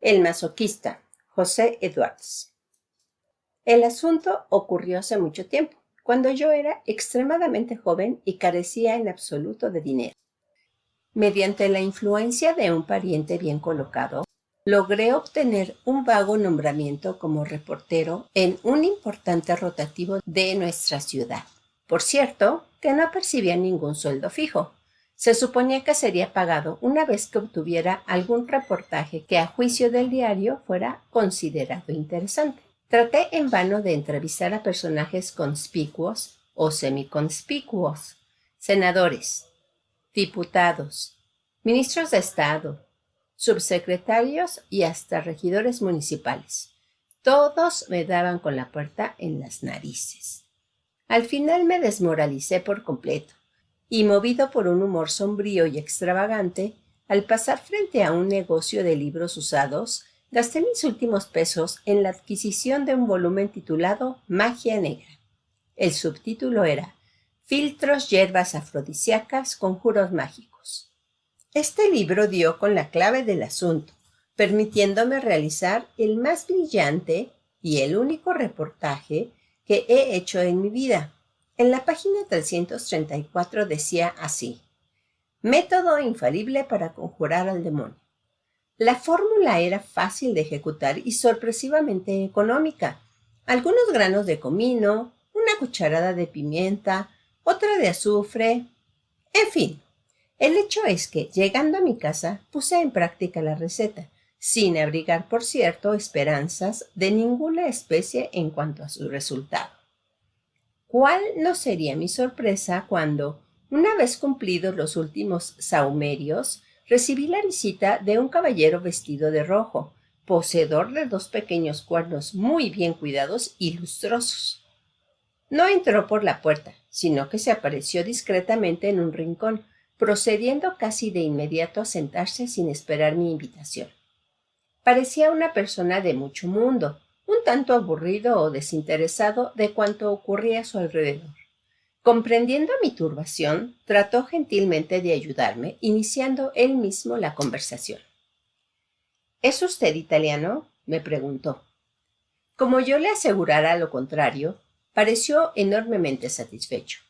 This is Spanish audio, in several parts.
El masoquista, José Edwards. El asunto ocurrió hace mucho tiempo, cuando yo era extremadamente joven y carecía en absoluto de dinero. Mediante la influencia de un pariente bien colocado, logré obtener un vago nombramiento como reportero en un importante rotativo de nuestra ciudad. Por cierto, que no percibía ningún sueldo fijo. Se suponía que sería pagado una vez que obtuviera algún reportaje que a juicio del diario fuera considerado interesante. Traté en vano de entrevistar a personajes conspicuos o semiconspicuos, senadores, diputados, ministros de Estado, subsecretarios y hasta regidores municipales. Todos me daban con la puerta en las narices. Al final me desmoralicé por completo y, movido por un humor sombrío y extravagante, al pasar frente a un negocio de libros usados, gasté mis últimos pesos en la adquisición de un volumen titulado Magia Negra. El subtítulo era Filtros, hierbas afrodisíacas, conjuros mágicos. Este libro dio con la clave del asunto, permitiéndome realizar el más brillante y el único reportaje que he hecho en mi vida. En la página 334 decía así: método infalible para conjurar al demonio. La fórmula era fácil de ejecutar y sorpresivamente económica. Algunos granos de comino, una cucharada de pimienta, otra de azufre, en fin. El hecho es que, llegando a mi casa, puse en práctica la receta, sin abrigar, por cierto, esperanzas de ninguna especie en cuanto a su resultado. ¿Cuál no sería mi sorpresa cuando, una vez cumplidos los últimos sahumerios, recibí la visita de un caballero vestido de rojo, poseedor de 2 pequeños cuernos muy bien cuidados y lustrosos? No entró por la puerta, sino que se apareció discretamente en un rincón, procediendo casi de inmediato a sentarse sin esperar mi invitación. Parecía una persona de mucho mundo, un tanto aburrido o desinteresado de cuanto ocurría a su alrededor. Comprendiendo mi turbación, trató gentilmente de ayudarme, iniciando él mismo la conversación. ¿Es usted italiano?, me preguntó. Como yo le asegurara lo contrario, pareció enormemente satisfecho.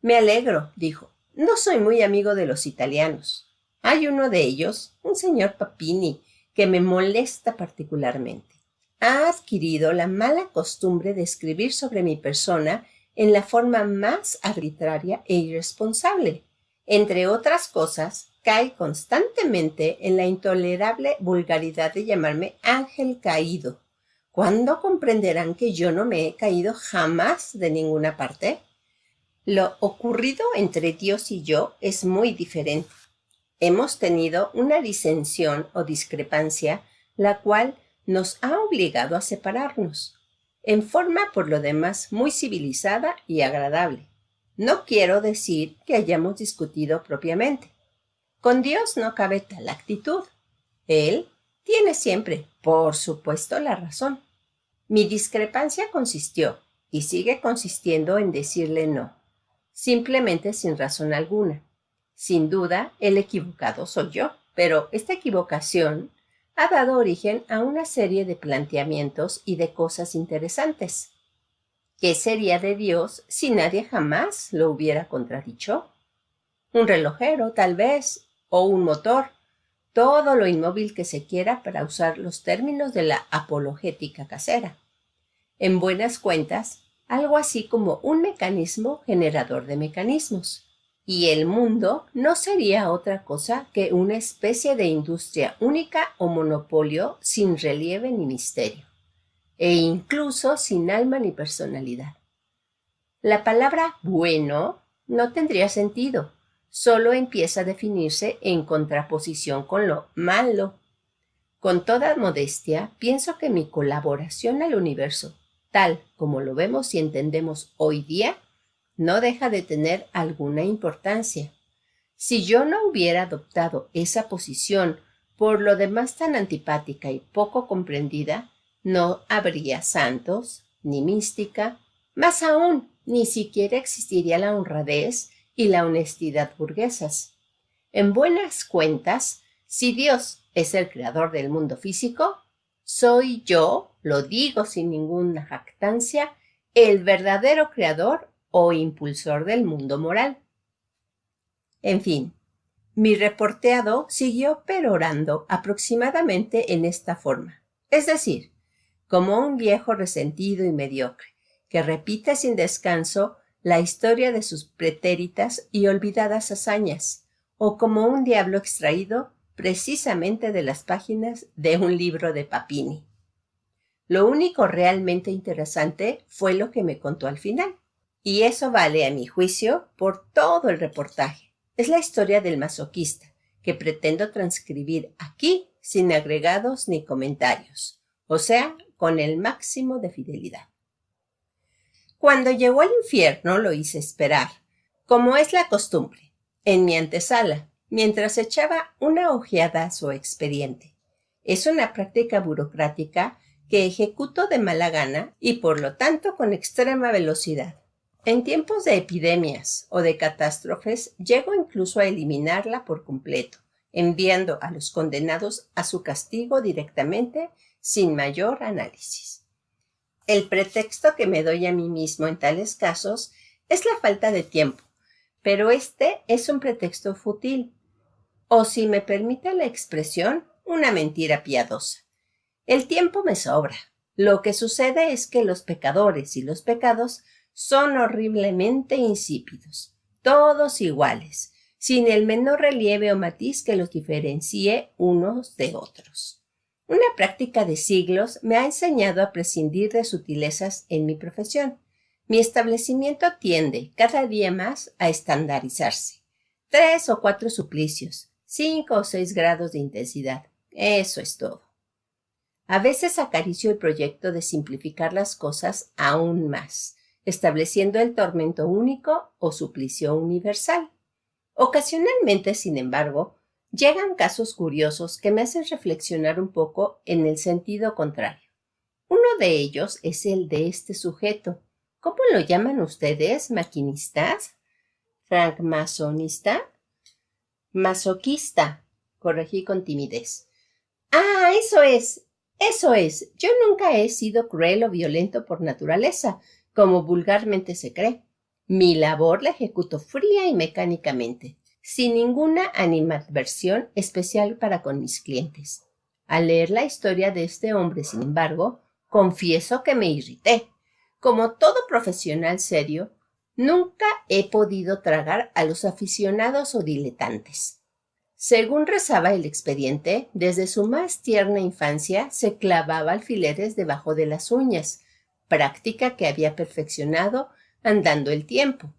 Me alegro, dijo. No soy muy amigo de los italianos. Hay uno de ellos, un señor Papini, que me molesta particularmente. Ha adquirido la mala costumbre de escribir sobre mi persona en la forma más arbitraria e irresponsable. Entre otras cosas, cae constantemente en la intolerable vulgaridad de llamarme ángel caído. ¿Cuándo comprenderán que yo no me he caído jamás de ninguna parte? Lo ocurrido entre Dios y yo es muy diferente. Hemos tenido una disensión o discrepancia, la cual nos ha obligado a separarnos, en forma por lo demás muy civilizada y agradable. No quiero decir que hayamos discutido propiamente. Con Dios no cabe tal actitud. Él tiene siempre, por supuesto, la razón. Mi discrepancia consistió, y sigue consistiendo, en decirle no, simplemente sin razón alguna. Sin duda, el equivocado soy yo, pero esta equivocación ha dado origen a una serie de planteamientos y de cosas interesantes. ¿Qué sería de Dios si nadie jamás lo hubiera contradicho? Un relojero, tal vez, o un motor, todo lo inmóvil que se quiera para usar los términos de la apologética casera. En buenas cuentas, algo así como un mecanismo generador de mecanismos. Y el mundo no sería otra cosa que una especie de industria única o monopolio sin relieve ni misterio, e incluso sin alma ni personalidad. La palabra bueno no tendría sentido, solo empieza a definirse en contraposición con lo malo. Con toda modestia, pienso que mi colaboración al universo, tal como lo vemos y entendemos hoy día, no deja de tener alguna importancia. Si yo no hubiera adoptado esa posición, por lo demás tan antipática y poco comprendida, no habría santos, ni mística, más aún, ni siquiera existiría la honradez y la honestidad burguesas. En buenas cuentas, Si Dios es el creador del mundo físico, soy yo, lo digo sin ninguna jactancia, el verdadero creador o impulsor del mundo moral. En fin, mi reporteado siguió perorando aproximadamente en esta forma, es decir, como un viejo resentido y mediocre, que repite sin descanso la historia de sus pretéritas y olvidadas hazañas, o como un diablo extraído precisamente de las páginas de un libro de Papini. Lo único realmente interesante fue lo que me contó al final, y eso vale, a mi juicio, por todo el reportaje. Es la historia del masoquista, que pretendo transcribir aquí sin agregados ni comentarios, o sea, con el máximo de fidelidad. Cuando llegó al infierno lo hice esperar, como es la costumbre, en mi antesala, mientras echaba una ojeada a su expediente. Es una práctica burocrática que ejecuto de mala gana y por lo tanto con extrema velocidad. En tiempos de epidemias o de catástrofes llego incluso a eliminarla por completo, enviando a los condenados a su castigo directamente sin mayor análisis. El pretexto que me doy a mí mismo en tales casos es la falta de tiempo, pero este es un pretexto fútil, o si me permite la expresión, una mentira piadosa. El tiempo me sobra. Lo que sucede es que los pecadores y los pecados son horriblemente insípidos, todos iguales, sin el menor relieve o matiz que los diferencie unos de otros. Una práctica de siglos me ha enseñado a prescindir de sutilezas en mi profesión. Mi establecimiento tiende cada día más a estandarizarse. 3 o 4 suplicios, 5 o 6 grados de intensidad. Eso es todo. A veces acaricio el proyecto de simplificar las cosas aún más, estableciendo el tormento único o suplicio universal. Ocasionalmente, sin embargo, llegan casos curiosos que me hacen reflexionar un poco en el sentido contrario. Uno de ellos es el de este sujeto. ¿Cómo lo llaman ustedes? ¿Maquinistas? ¿Francmasonista? Masoquista, corregí con timidez. Ah, eso es. Yo nunca he sido cruel o violento por naturaleza, como vulgarmente se cree. Mi labor la ejecuto fría y mecánicamente, sin ninguna animadversión especial para con mis clientes. Al leer la historia de este hombre, sin embargo, confieso que me irrité. Como todo profesional serio, nunca he podido tragar a los aficionados o diletantes. Según rezaba el expediente, desde su más tierna infancia se clavaba alfileres debajo de las uñas, práctica que había perfeccionado andando el tiempo,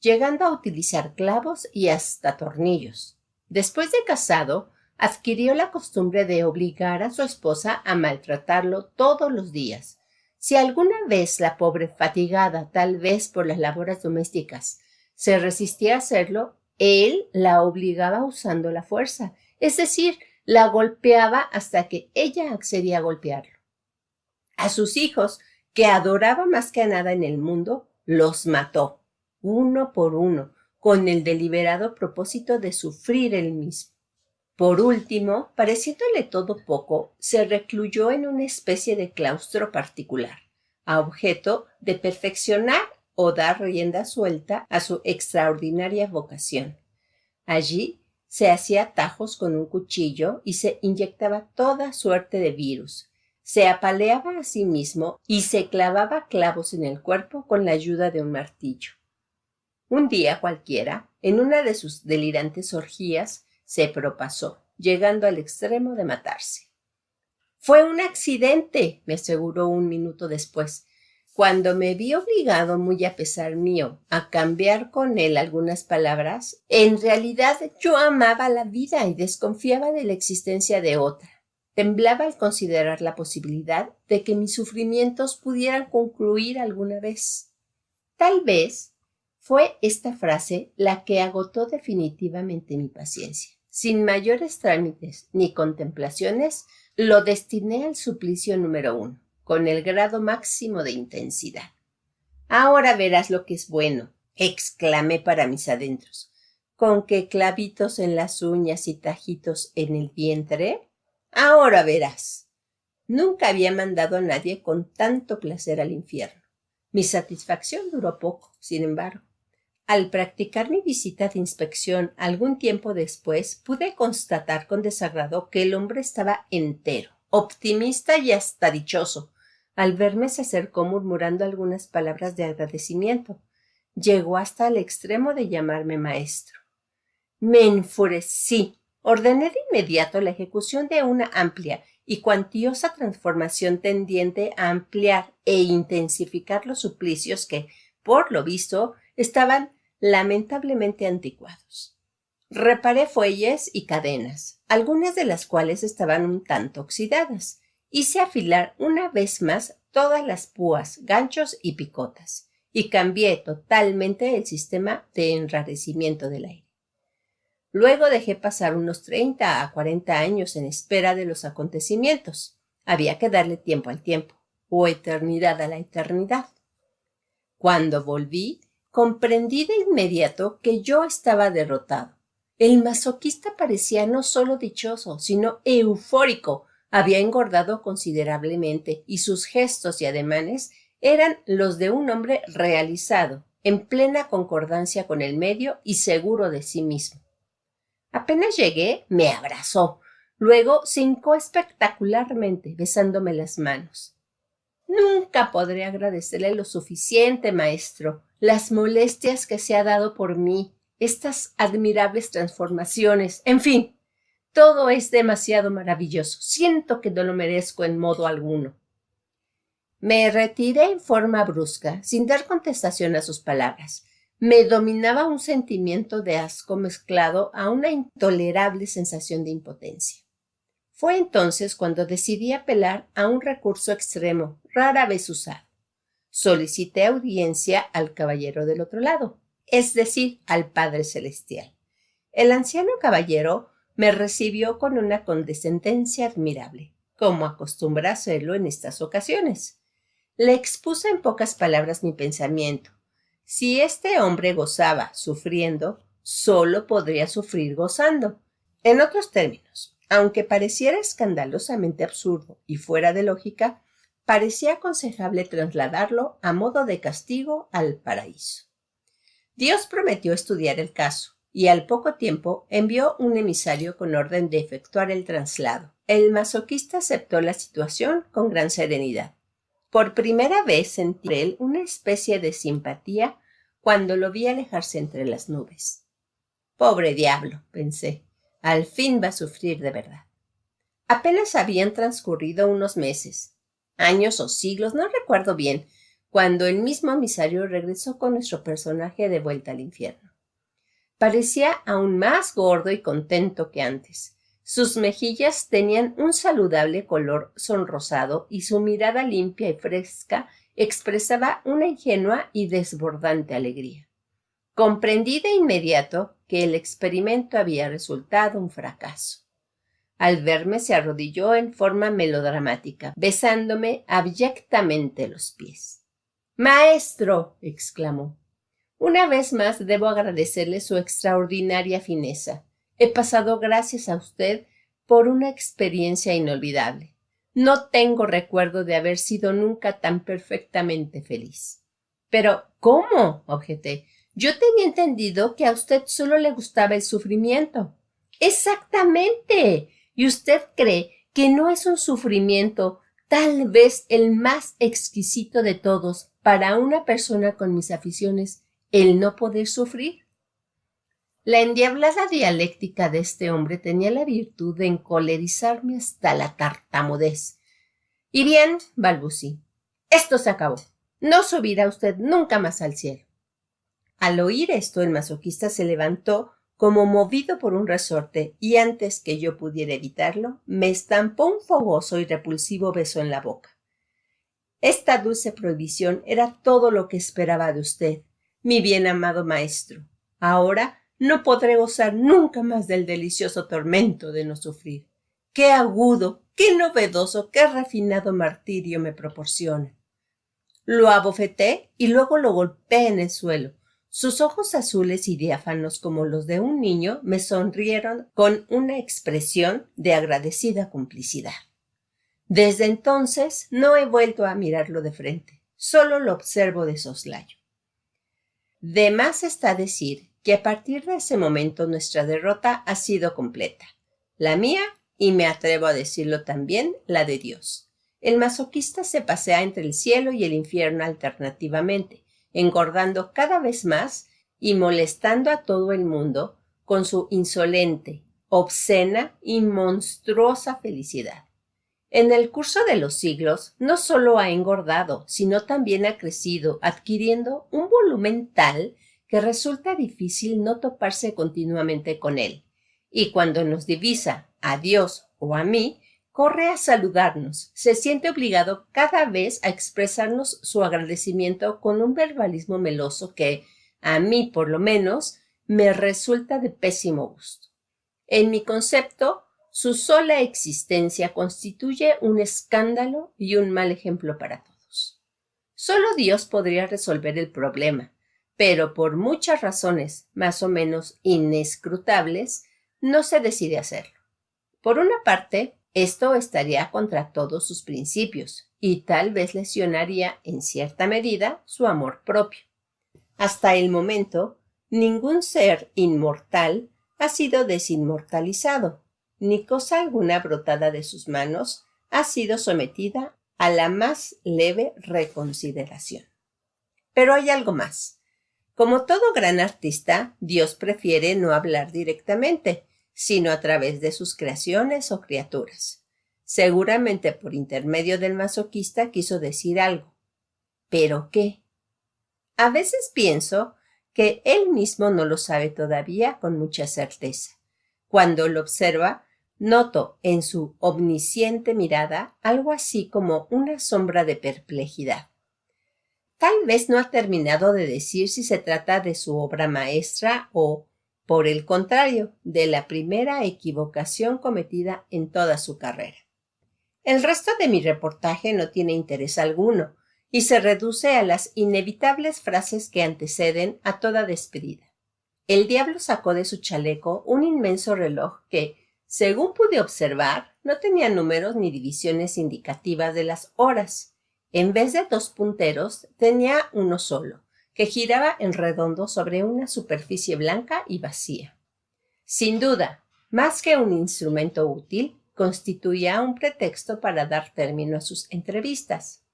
llegando a utilizar clavos y hasta tornillos. Después de casado, adquirió la costumbre de obligar a su esposa a maltratarlo todos los días. Si alguna vez la pobre, fatigada tal vez por las labores domésticas, se resistía a hacerlo, él la obligaba usando la fuerza, es decir, la golpeaba hasta que ella accedía a golpearlo. A sus hijos, que adoraba más que a nada en el mundo, los mató, uno por uno, con el deliberado propósito de sufrir él mismo. Por último, pareciéndole todo poco, se recluyó en una especie de claustro particular, a objeto de perfeccionar o dar rienda suelta a su extraordinaria vocación. Allí se hacía tajos con un cuchillo y se inyectaba toda suerte de virus. Se apaleaba a sí mismo y se clavaba clavos en el cuerpo con la ayuda de un martillo. Un día cualquiera, en una de sus delirantes orgías, se propasó, llegando al extremo de matarse. «Fue un accidente», me aseguró un minuto después, cuando me vi obligado, muy a pesar mío, a cambiar con él algunas palabras. En realidad yo amaba la vida y desconfiaba de la existencia de otra. Temblaba al considerar la posibilidad de que mis sufrimientos pudieran concluir alguna vez. Tal vez fue esta frase la que agotó definitivamente mi paciencia. Sin mayores trámites ni contemplaciones, lo destiné al suplicio número 1, con el grado máximo de intensidad. «Ahora verás lo que es bueno», exclamé para mis adentros. ¿Con qué clavitos en las uñas y tajitos en el vientre? Ahora verás. Nunca había mandado a nadie con tanto placer al infierno. Mi satisfacción duró poco, sin embargo. Al practicar mi visita de inspección algún tiempo después, pude constatar con desagrado que el hombre estaba entero, optimista y hasta dichoso. Al verme se acercó murmurando algunas palabras de agradecimiento. Llegó hasta el extremo de llamarme maestro. Me enfurecí. Ordené de inmediato la ejecución de una amplia y cuantiosa transformación tendiente a ampliar e intensificar los suplicios que, por lo visto, estaban lamentablemente anticuados. Reparé fuelles y cadenas, algunas de las cuales estaban un tanto oxidadas. Hice afilar una vez más todas las púas, ganchos y picotas, y cambié totalmente el sistema de enrarecimiento del aire. Luego dejé pasar unos 30 a 40 años en espera de los acontecimientos. Había que darle tiempo al tiempo, o eternidad a la eternidad. Cuando volví, comprendí de inmediato que yo estaba derrotado. El masoquista parecía no solo dichoso, sino eufórico. Había engordado considerablemente y sus gestos y ademanes eran los de un hombre realizado, en plena concordancia con el medio y seguro de sí mismo. Apenas llegué, me abrazó. Luego se hincó espectacularmente, besándome las manos. Nunca podré agradecerle lo suficiente, maestro, las molestias que se ha dado por mí, estas admirables transformaciones, en fin, todo es demasiado maravilloso. Siento que no lo merezco en modo alguno. Me retiré en forma brusca, sin dar contestación a sus palabras. Me dominaba un sentimiento de asco mezclado a una intolerable sensación de impotencia. Fue entonces cuando decidí apelar a un recurso extremo, rara vez usado. Solicité audiencia al caballero del otro lado, es decir, al Padre Celestial. El anciano caballero me recibió con una condescendencia admirable, como acostumbra hacerlo en estas ocasiones. Le expuse en pocas palabras mi pensamiento. Si este hombre gozaba sufriendo, solo podría sufrir gozando. En otros términos, aunque pareciera escandalosamente absurdo y fuera de lógica, parecía aconsejable trasladarlo a modo de castigo al paraíso. Dios prometió estudiar el caso, y al poco tiempo envió un emisario con orden de efectuar el traslado. El masoquista aceptó la situación con gran serenidad. Por primera vez sentí en él una especie de simpatía cuando lo vi alejarse entre las nubes. Pobre diablo, pensé, al fin va a sufrir de verdad. Apenas habían transcurrido unos meses, años o siglos, no recuerdo bien, cuando el mismo emisario regresó con nuestro personaje de vuelta al infierno. Parecía aún más gordo y contento que antes. Sus mejillas tenían un saludable color sonrosado y su mirada limpia y fresca expresaba una ingenua y desbordante alegría. Comprendí de inmediato que el experimento había resultado un fracaso. Al verme se arrodilló en forma melodramática, besándome abyectamente los pies. «Maestro», exclamó, «una vez más debo agradecerle su extraordinaria fineza. He pasado gracias a usted por una experiencia inolvidable. No tengo recuerdo de haber sido nunca tan perfectamente feliz». «Pero, ¿cómo?», objeté. «Yo tenía entendido que a usted solo le gustaba el sufrimiento». «Exactamente. ¿Y usted cree que no es un sufrimiento, tal vez el más exquisito de todos, para una persona con mis aficiones, el no poder sufrir?» La endiablada dialéctica de este hombre tenía la virtud de encolerizarme hasta la tartamudez. «Y bien», balbucí, «esto se acabó. No subirá usted nunca más al cielo». Al oír esto, el masoquista se levantó como movido por un resorte y antes que yo pudiera evitarlo, me estampó un fogoso y repulsivo beso en la boca. «Esta dulce prohibición era todo lo que esperaba de usted, mi bien amado maestro. Ahora no podré gozar nunca más del delicioso tormento de no sufrir. Qué agudo, qué novedoso, qué refinado martirio me proporciona». Lo abofeté y luego lo golpeé en el suelo. Sus ojos azules y diáfanos como los de un niño me sonrieron con una expresión de agradecida complicidad. Desde entonces no he vuelto a mirarlo de frente, solo lo observo de soslayo. De más está decir que a partir de ese momento nuestra derrota ha sido completa, la mía y me atrevo a decirlo también, la de Dios. El masoquista se pasea entre el cielo y el infierno alternativamente, engordando cada vez más y molestando a todo el mundo con su insolente, obscena y monstruosa felicidad. En el curso de los siglos no solo ha engordado, sino también ha crecido, adquiriendo un volumen tal que resulta difícil no toparse continuamente con él. Y cuando nos divisa, a Dios o a mí, corre a saludarnos, se siente obligado cada vez a expresarnos su agradecimiento con un verbalismo meloso que, a mí por lo menos, me resulta de pésimo gusto. En mi concepto, su sola existencia constituye un escándalo y un mal ejemplo para todos. Solo Dios podría resolver el problema, pero por muchas razones más o menos inescrutables, no se decide hacerlo. Por una parte, esto estaría contra todos sus principios y tal vez lesionaría en cierta medida su amor propio. Hasta el momento, ningún ser inmortal ha sido desinmortalizado, ni cosa alguna brotada de sus manos ha sido sometida a la más leve reconsideración. Pero hay algo más. Como todo gran artista, Dios prefiere no hablar directamente, sino a través de sus creaciones o criaturas. Seguramente por intermedio del masoquista quiso decir algo. ¿Pero qué? A veces pienso que él mismo no lo sabe todavía con mucha certeza. Cuando lo observa, noto en su omnisciente mirada algo así como una sombra de perplejidad. Tal vez no ha terminado de decir si se trata de su obra maestra o, por el contrario, de la primera equivocación cometida en toda su carrera. El resto de mi reportaje no tiene interés alguno y se reduce a las inevitables frases que anteceden a toda despedida. El diablo sacó de su chaleco un inmenso reloj que, según pude observar, no tenía números ni divisiones indicativas de las horas. En vez de 2 punteros, tenía uno solo, que giraba en redondo sobre una superficie blanca y vacía. Sin duda, más que un instrumento útil, constituía un pretexto para dar término a sus entrevistas.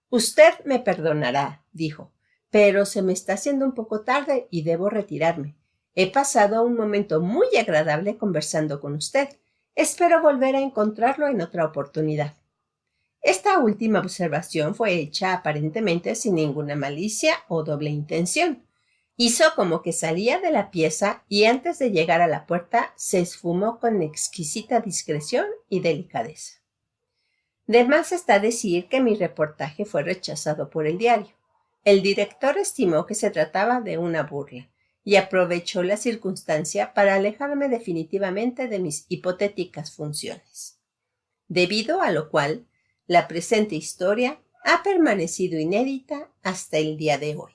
«Usted me perdonará», dijo, «pero se me está haciendo un poco tarde y debo retirarme. He pasado un momento muy agradable conversando con usted. Espero volver a encontrarlo en otra oportunidad». Esta última observación fue hecha aparentemente sin ninguna malicia o doble intención. Hizo como que salía de la pieza y antes de llegar a la puerta se esfumó con exquisita discreción y delicadeza. De más está decir que mi reportaje fue rechazado por el diario. El director estimó que se trataba de una burla y aprovechó la circunstancia para alejarme definitivamente de mis hipotéticas funciones. Debido a lo cual, la presente historia ha permanecido inédita hasta el día de hoy.